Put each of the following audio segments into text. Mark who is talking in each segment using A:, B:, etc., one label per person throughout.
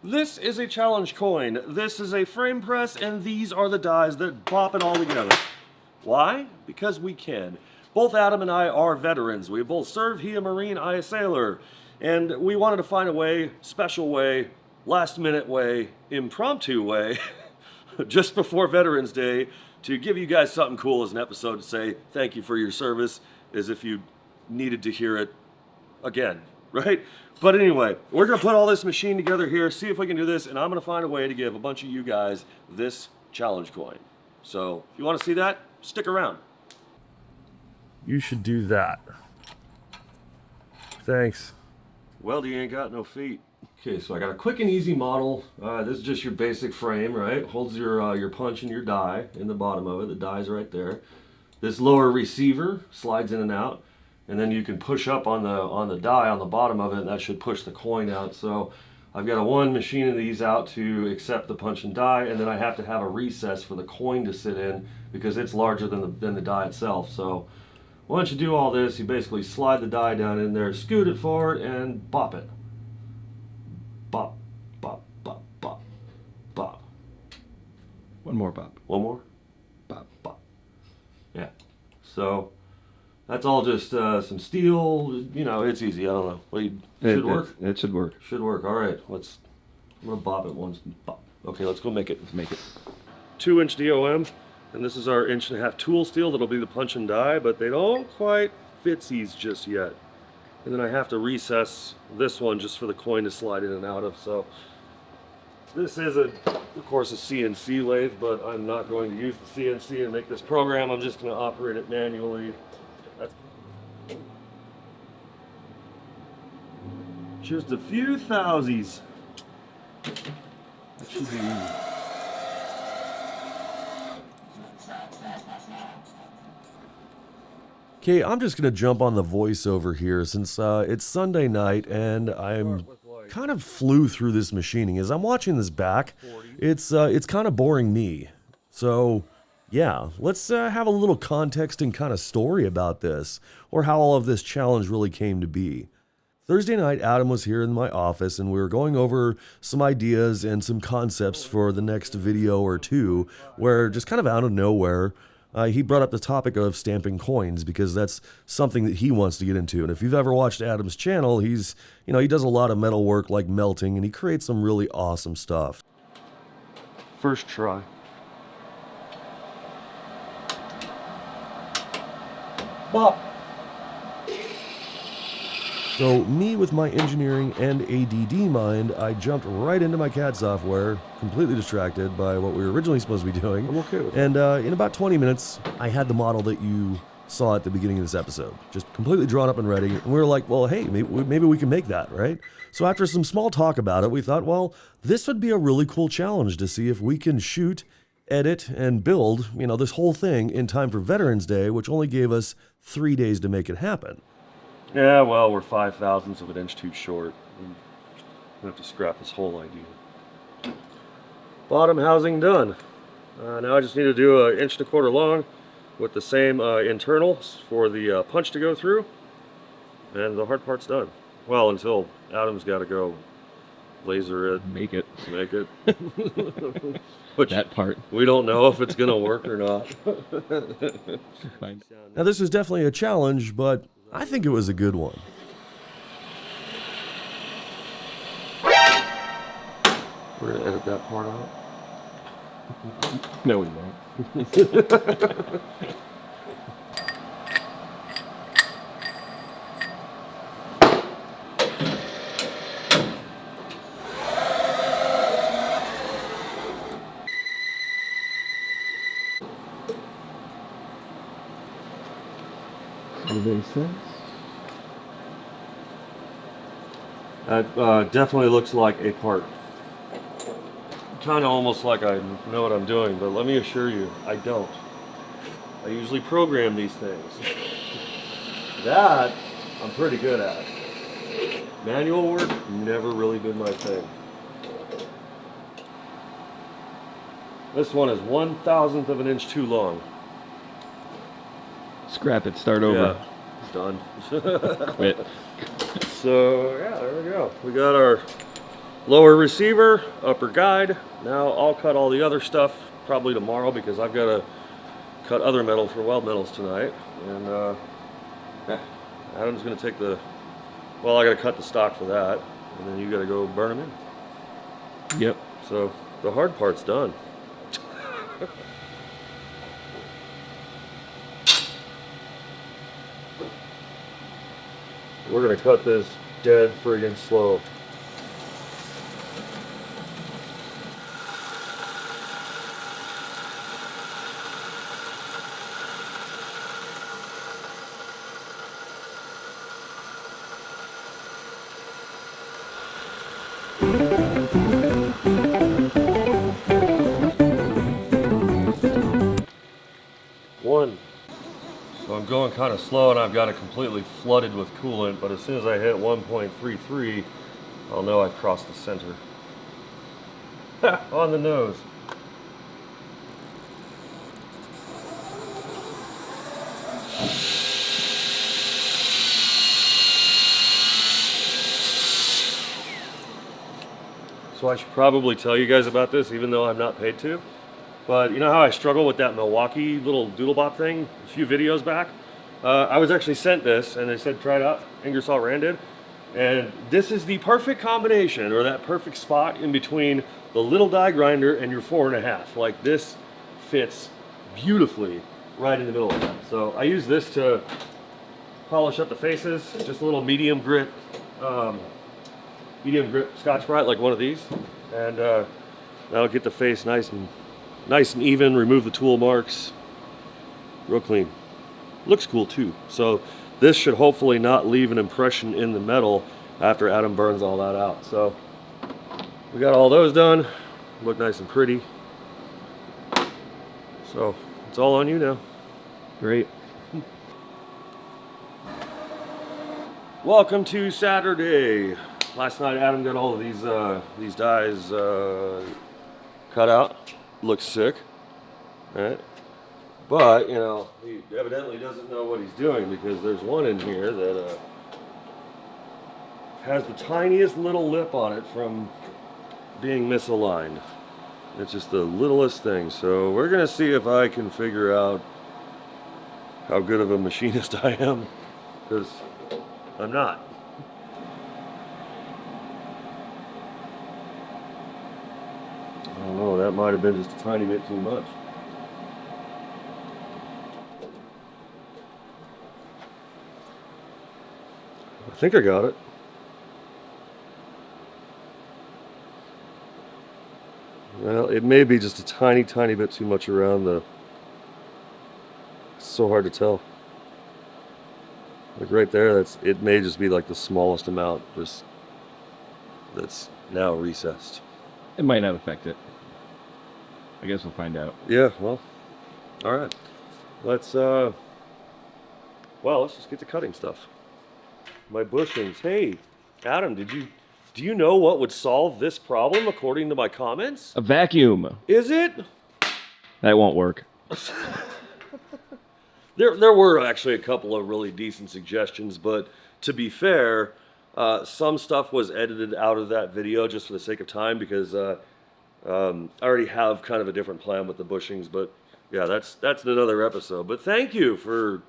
A: This is a challenge coin. This is a frame press, and these are the dies that bop it all together. Why? Because we can. Both Adam and I are veterans. We both served, he a Marine, I a sailor. And we wanted to find a way, special way, last minute way, impromptu way, just before Veterans Day, to give you guys something cool as an episode to say thank you for your service, as if you needed to hear it again, right? But anyway, we're gonna put all this machine together here, see if we can do this, and I'm gonna find a way to give a bunch of you guys this challenge coin. So if you wanna see that, stick around. You should do that. Thanks. Weldy ain't got no feet. Okay, so I got a quick and easy model. This is just your basic frame, right? Holds your punch and your die in the bottom of it. The die's right there. This lower receiver slides in and out, and then you can push up on the die on the bottom of it, and that should push the coin out. So I've got one machine of these out to accept the punch and die, and then I have to have a recess for the coin to sit in because it's larger than the die itself. So once you do all this, you basically slide the die down in there, scoot it forward, and bop it. Bop, bop, bop, bop, bop.
B: One more bop.
A: One more?
B: Bop.
A: Bop. Yeah. So that's all just some steel. You know, it's easy. I don't know. Should work?
B: It should work.
A: Should work. All right. I'm going to bop it once. Bop. Okay, let's go make it.
B: Let's make it.
A: 2-inch DOM. And this is our 1.5-inch tool steel that'll be the punch and die, but they don't quite fitsies just yet. And then I have to recess this one just for the coin to slide in and out of. So this is, of course, a CNC lathe, but I'm not going to use the CNC and make this program. I'm just going to operate it manually. That's just a few thousies. That should be easy. Okay, I'm just gonna jump on the voiceover here since it's Sunday night and I'm kind of flew through this machining. As I'm watching this back, it's kind of boring me. So yeah, let's have a little context and kind of story about this, or how all of this challenge really came to be. Thursday night, Adam was here in my office and we were going over some ideas and some concepts for the next video or two, where just kind of out of nowhere, he brought up the topic of stamping coins because that's something that he wants to get into. And if you've ever watched Adam's channel, he does a lot of metal work like melting, and he creates some really awesome stuff. First try. Bop. So me with my engineering and ADD mind, I jumped right into my CAD software, completely distracted by what we were originally supposed to be doing.
B: I'm okay with
A: And in about 20 minutes, I had the model that you saw at the beginning of this episode, just completely drawn up and ready. And we were like, well, hey, maybe we can make that, right? So after some small talk about it, we thought, well, this would be a really cool challenge to see if we can shoot, edit, and build, this whole thing in time for Veterans Day, which only gave us 3 days to make it happen. Yeah, well, we're 5/1000ths of an inch too short. I have to scrap this whole idea. Bottom housing done. Now I just need to do 1.25 inches long with the same internals for the punch to go through, and the hard part's done. Well, until Adam's got to go laser it.
B: Make it.
A: Make it. Which
B: that part.
A: We don't know if it's going to work or not.
B: Fine.
A: Now this was definitely a challenge, but I think it was a good one. We're going to edit that part out.
B: No, we won't. Everybody says?
A: That definitely looks like a part. Kind of almost like I know what I'm doing, but let me assure you, I don't. I usually program these things. That I'm pretty good at. Manual work, never really been my thing. This one is 1/1000th of an inch too long.
B: Scrap it, start over.
A: Yeah, it's done.
B: Quit.
A: So yeah, there we go. We got our Lower receiver, upper guide. Now I'll cut all the other stuff probably tomorrow because I've got to cut other metal for Weld Metals tonight. And yeah, Adam's going to take the, well, I got to cut the stock for that. And then you got to go burn them in.
B: Yep.
A: So the hard part's done. We're going to cut this dead friggin' slow. One. So I'm going kind of slow and I've got it completely flooded with coolant, but as soon as I hit 1.33, I'll know I've crossed the center. On the nose. So I should probably tell you guys about this, even though I'm not paid to. But you know how I struggle with that Milwaukee little doodlebop thing a few videos back? I was actually sent this, and they said try it out. Ingersoll Rand did. And this is the perfect combination, or that perfect spot in between the little die grinder and your 4.5. Like this fits beautifully right in the middle of that. So I use this to polish up the faces, just a little medium grit Scotch-Brite, like one of these, and that'll get the face nice and even. Remove the tool marks, real clean. Looks cool too. So this should hopefully not leave an impression in the metal after Adam burns all that out. So we got all those done. Look nice and pretty. So it's all on you now.
B: Great.
A: Welcome to Saturday. Last night Adam got all of these dies cut out. Looks sick, right? But you know, he evidently doesn't know what he's doing because there's one in here that has the tiniest little lip on it from being misaligned. It's just the littlest thing. So we're gonna see if I can figure out how good of a machinist I am, because I'm not. I don't know, that might have been just a tiny bit too much. I think I got it. Well, it may be just a tiny bit too much around the... It's so hard to tell. Like right there, it may just be like the smallest amount just that's now recessed.
B: It might not affect it. I guess we'll find out.
A: Yeah, well, all right. Let's just get to cutting stuff. My bushings. Hey, Adam, do you know what would solve this problem according to my comments?
B: A vacuum.
A: Is it?
B: That won't work.
A: There were actually a couple of really decent suggestions, but to be fair, some stuff was edited out of that video just for the sake of time because I already have kind of a different plan with the bushings. But yeah, that's another episode. But thank you for,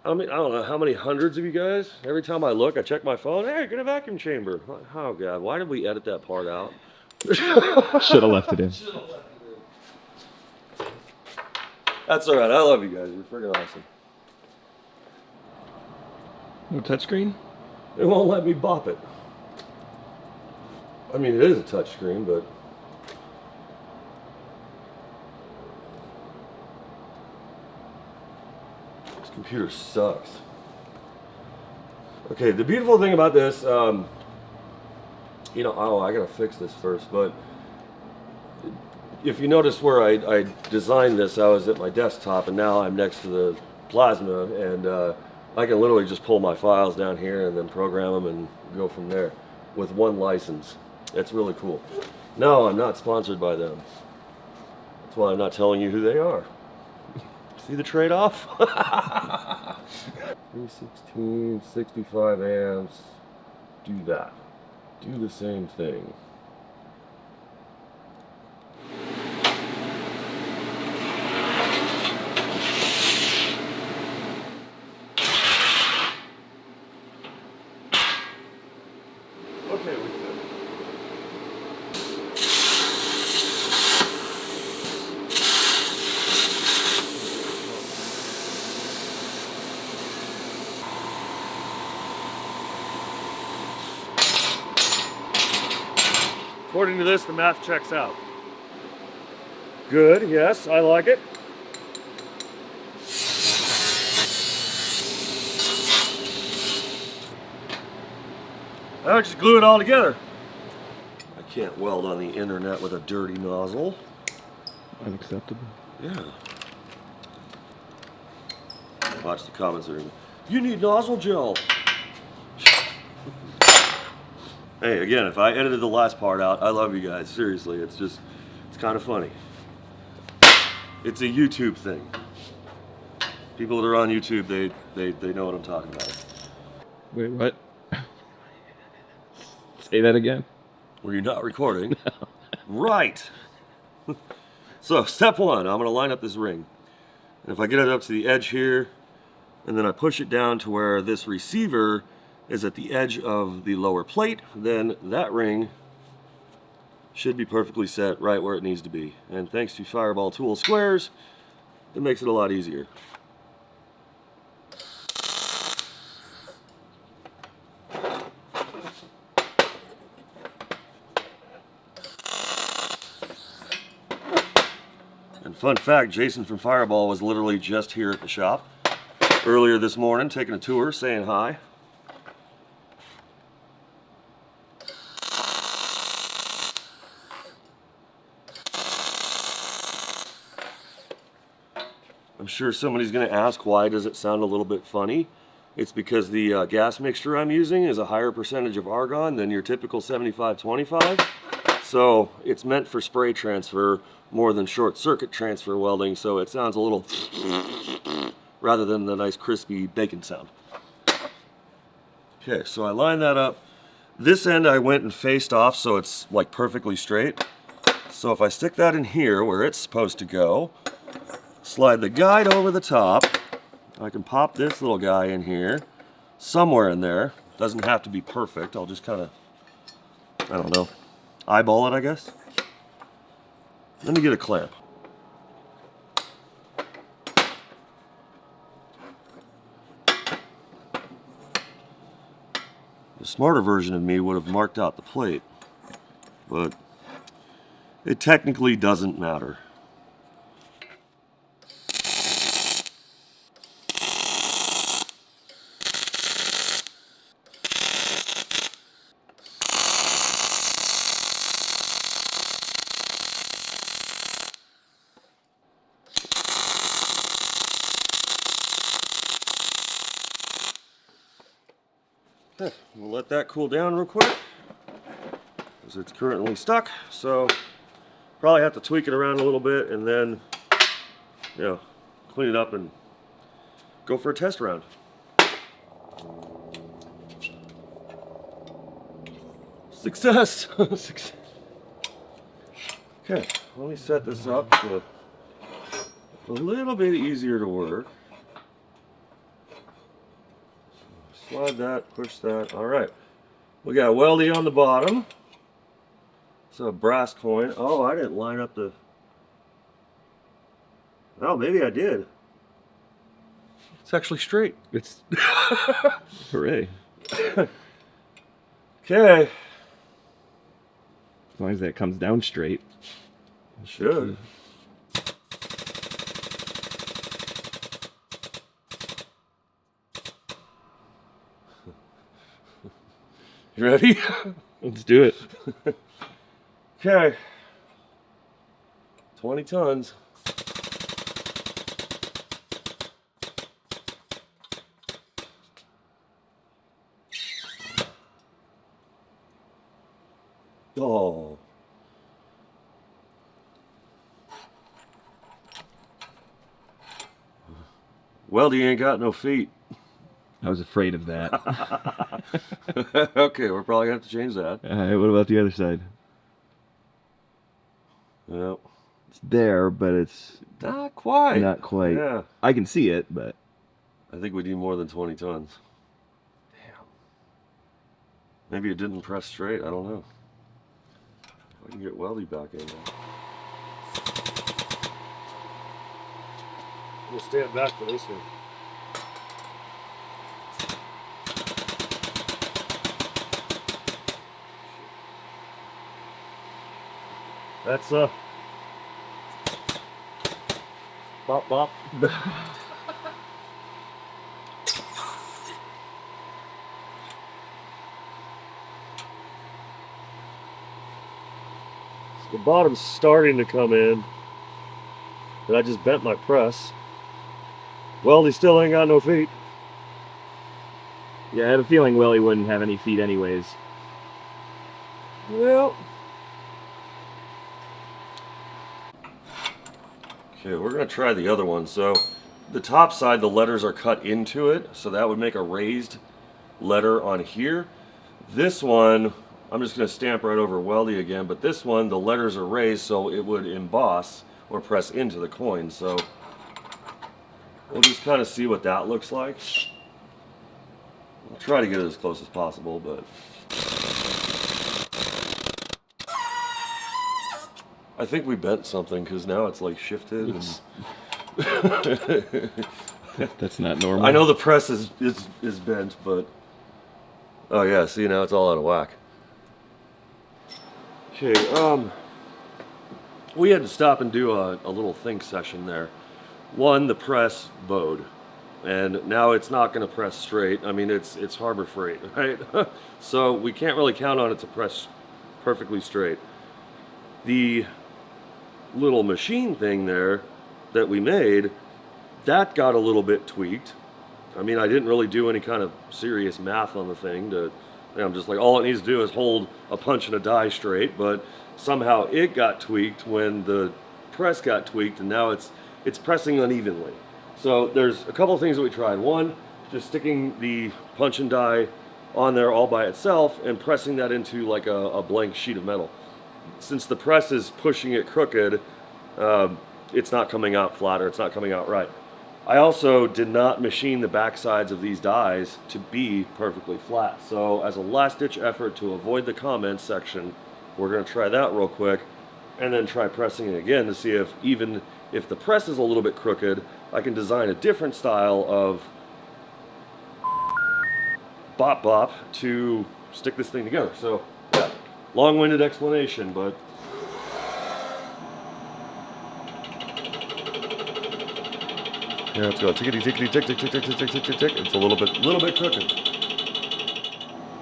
A: I mean, I don't know how many hundreds of you guys. Every time I look, I check my phone. Hey, get a vacuum chamber. Oh God, why did we edit that part out?
B: Should have left it in.
A: That's all right. I love you guys. You're freaking awesome.
B: No touchscreen?
A: It won't let me bop it. I mean, it is a touch screen, but this computer sucks. Okay, the beautiful thing about this, you know, oh, I gotta fix this first, but if you notice where I designed this, I was at my desktop and now I'm next to the plasma, and I can literally just pull my files down here and then program them and go from there with one license. It's really cool. No, I'm not sponsored by them. That's why I'm not telling you who they are. See the trade-off? 316, 65 amps, do that. do the same thing. Okay, we fit. According to this, the math checks out. Good, yes, I like it. Now just glue it all together. I can't weld on the internet with a dirty nozzle.
B: Unacceptable.
A: Yeah. Watch the comments are in. You need nozzle gel. Hey, again, if I edited the last part out, I love you guys. Seriously, it's kind of funny. It's a YouTube thing. People that are on YouTube, they know what I'm talking about.
B: Wait, what? Say that again.
A: Were you not recording? No. Right. So, step one, I'm going to line up this ring. And if I get it up to the edge here, and then I push it down to where this receiver is at the edge of the lower plate, then that ring should be perfectly set right where it needs to be. And thanks to Fireball Tool Squares, it makes it a lot easier. And fun fact, Jason from Fireball was literally just here at the shop earlier this morning, taking a tour, saying hi. I'm sure somebody's going to ask, why does it sound a little bit funny? It's because the gas mixture I'm using is a higher percentage of argon than your typical 75-25. So it's meant for spray transfer more than short circuit transfer welding, so it sounds a little rather than the nice crispy bacon sound. Okay, so I line that up. This end I went and faced off so it's like perfectly straight. So if I stick that in here where it's supposed to go, slide the guide over the top, I can pop this little guy in here, somewhere in there. Doesn't have to be perfect, I'll just kind of, I don't know, eyeball it, I guess. Let me get a clamp. The smarter version of me would have marked out the plate, but it technically doesn't matter. Okay, we'll let that cool down real quick, because it's currently stuck, so probably have to tweak it around a little bit and then, you know, clean it up and go for a test round. Success! Success. Okay, let me set this up so a little bit easier to work. Slide that, push that. All right. We got a weldy on the bottom. It's a brass coin. Oh, I didn't line up the... Oh, maybe I did. It's actually straight.
B: It's hooray.
A: Okay.
B: As long as that comes down straight.
A: It should. You ready?
B: Let's do it.
A: Okay. 20 tons. Oh. Weldy ain't got no feet.
B: I was afraid of that.
A: Okay, we're probably gonna have to change that.
B: Alright, what about the other side?
A: Yep.
B: It's there, but it's
A: Not quite.
B: not quite.
A: Yeah.
B: I can see it, but
A: I think we need more than 20 tons. Damn. Maybe it didn't press straight. I don't know. I can get Weldy back in there. We'll stand back for this one. That's bop bop. The bottom's starting to come in, but I just bent my press. Weldy still ain't got no feet.
B: yeah, I had a feeling Willie wouldn't have any feet anyways.
A: Well. Okay, we're gonna try the other one. So the top side, the letters are cut into it, so that would make a raised letter on here. This one, I'm just gonna stamp right over Weldy again, but this one, the letters are raised, so it would emboss or press into the coin. So we'll just kind of see what that looks like. I'll try to get it as close as possible, but I think we bent something because now it's like shifted.
B: That's not normal.
A: I know the press is bent, but oh yeah, see now it's all out of whack. Okay, we had to stop and do a little think session there. One, the press bowed, and now it's not going to press straight. I mean, it's Harbor Freight, right? So we can't really count on it to press perfectly straight. The little machine thing there that we made, that got a little bit tweaked. I mean, I didn't really do any kind of serious math on the thing. I'm just like, all it needs to do is hold a punch and a die straight, but somehow it got tweaked when the press got tweaked, and now it's pressing unevenly. So there's a couple of things that we tried. One, just sticking the punch and die on there all by itself and pressing that into like a blank sheet of metal. Since the press is pushing it crooked, it's not coming out flat, or it's not coming out right. I also did not machine the back sides of these dies to be perfectly flat. So as a last ditch effort to avoid the comments section, we're going to try that real quick and then try pressing it again to see if even if the press is a little bit crooked, I can design a different style of bop bop to stick this thing together. So yeah, long-winded explanation, but yeah, let's go. Tickety tickety tick tick tick tick tick tick tick tick tick. It's a little bit crooked.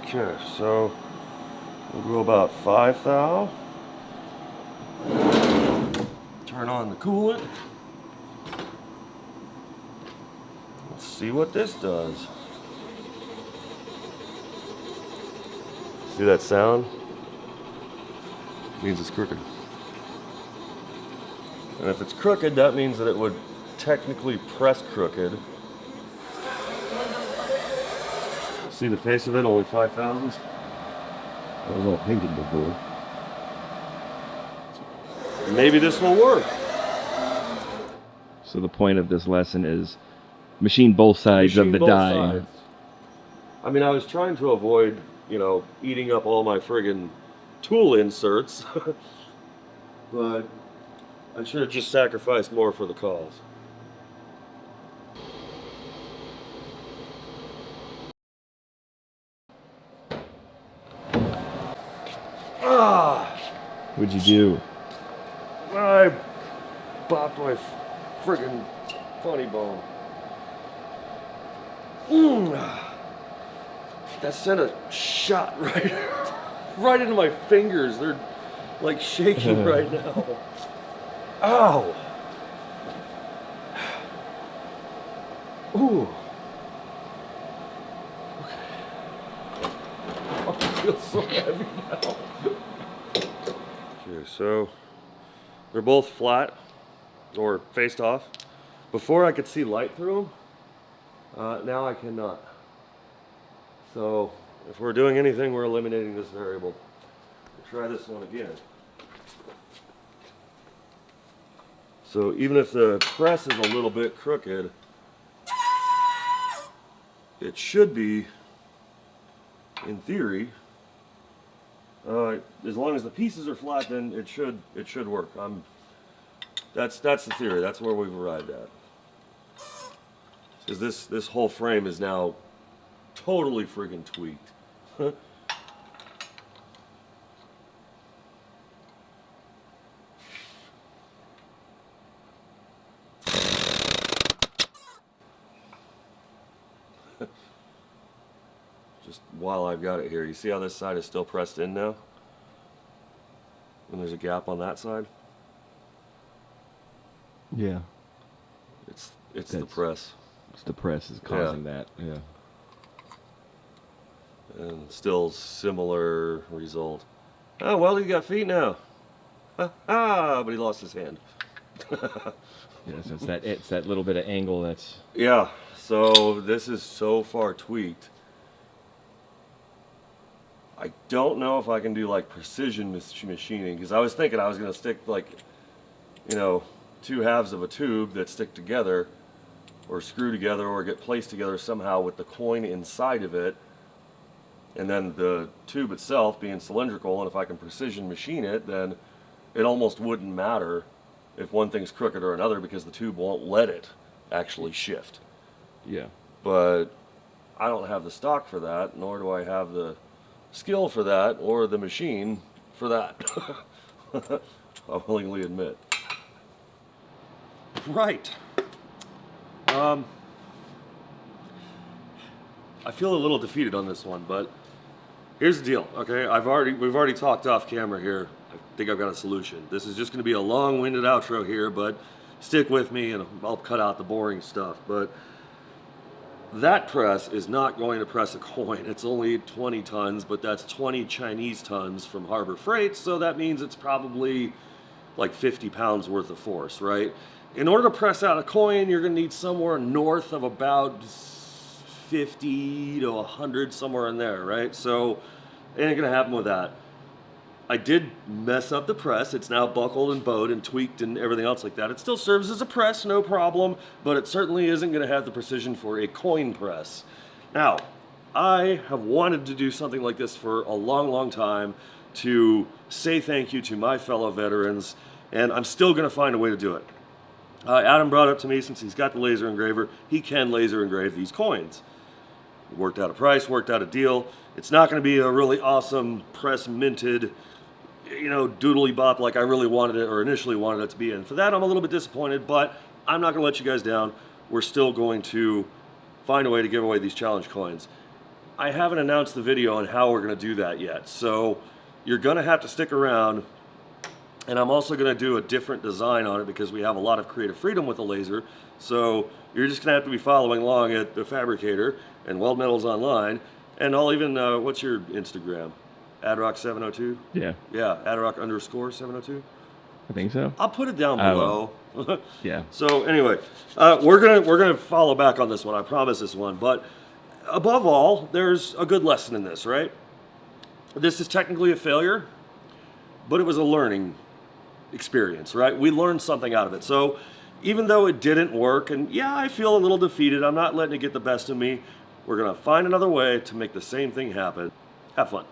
A: Okay, so we'll go about 5 thou. Turn on the coolant. Let's see what this does. See that sound? It means it's crooked. And if it's crooked, that means that it would technically press crooked. See the face of it, only 5 thousandths?
B: I was all painted before.
A: Maybe this will work.
B: So the point of this lesson is machine both sides of the
A: Both
B: die.
A: sides. I mean, I was trying to avoid, eating up all my friggin' tool inserts, but I should have just sacrificed more for the cause.
B: What'd you do?
A: I bopped my friggin' funny bone. That sent a shot right into my fingers. They're like shaking right now. Ow! Ooh. Okay. Oh, I feel so heavy now. Okay, so they're both flat or faced off. Before I could see light through them. Now I cannot. So if we're doing anything, we're eliminating this variable. We'll try this one again. So even if the press is a little bit crooked, it should be, in theory, as long as the pieces are flat, then it should work. That's the theory. That's where we've arrived at. Because this whole frame is now totally friggin' tweaked. Just while I've got it here, you see how this side is still pressed in now? And there's a gap on that side?
B: Yeah.
A: It's the press.
B: It's the press is causing that. Yeah.
A: And still similar result. Oh, well, he got feet now. But he lost his hand.
B: Yeah, so it's that little bit of angle that's...
A: Yeah, so this is so far tweaked. I don't know if I can do like precision machining, because I was thinking I was going to stick like, you know, 2 halves of a tube that stick together or screw together or get placed together somehow with the coin inside of it, and then the tube itself being cylindrical, and if I can precision machine it, then it almost wouldn't matter if one thing's crooked or another, because the tube won't let it actually shift.
B: Yeah.
A: But I don't have the stock for that, nor do I have the skill for that or the machine for that. I'll willingly admit. Right. I feel a little defeated on this one, but here's the deal, okay? We've already talked off camera here. I think I've got a solution. This is just going to be a long-winded outro here, but stick with me and I'll cut out the boring stuff. But that press is not going to press a coin. It's only 20 tons, but that's 20 Chinese tons from Harbor Freight, so that means it's probably like 50 pounds worth of force, right? In order to press out a coin, you're going to need somewhere north of about 50 to 100, somewhere in there, right? So it ain't going to happen with that. I did mess up the press. It's now buckled and bowed and tweaked and everything else like that. It still serves as a press, no problem, but it certainly isn't going to have the precision for a coin press. Now, I have wanted to do something like this for a long, long time to say thank you to my fellow veterans, and I'm still going to find a way to do it. Adam brought up to me, since he's got the laser engraver, he can laser engrave these coins. Worked out a price, worked out a deal. It's not going to be a really awesome press minted, you know, doodly bop like I really wanted it or initially wanted it to be. And for that, I'm a little bit disappointed, but I'm not going to let you guys down. We're still going to find a way to give away these challenge coins. I haven't announced the video on how we're going to do that yet, so you're going to have to stick around. And I'm also going to do a different design on it because we have a lot of creative freedom with the laser. So you're just going to have to be following along at the Fabricator and Weld Metals Online. And I'll even, what's your Instagram? Adrock702?
B: Yeah.
A: Yeah, Adrock_702?
B: I think so.
A: I'll put it down below.
B: Yeah.
A: So anyway, we're gonna follow back on this one. I promise this one. But above all, there's a good lesson in this, right? This is technically a failure, but it was a learning experience, right? We learned something out of it. So even though it didn't work, and yeah, I feel a little defeated, I'm not letting it get the best of me. We're gonna find another way to make the same thing happen. Have fun.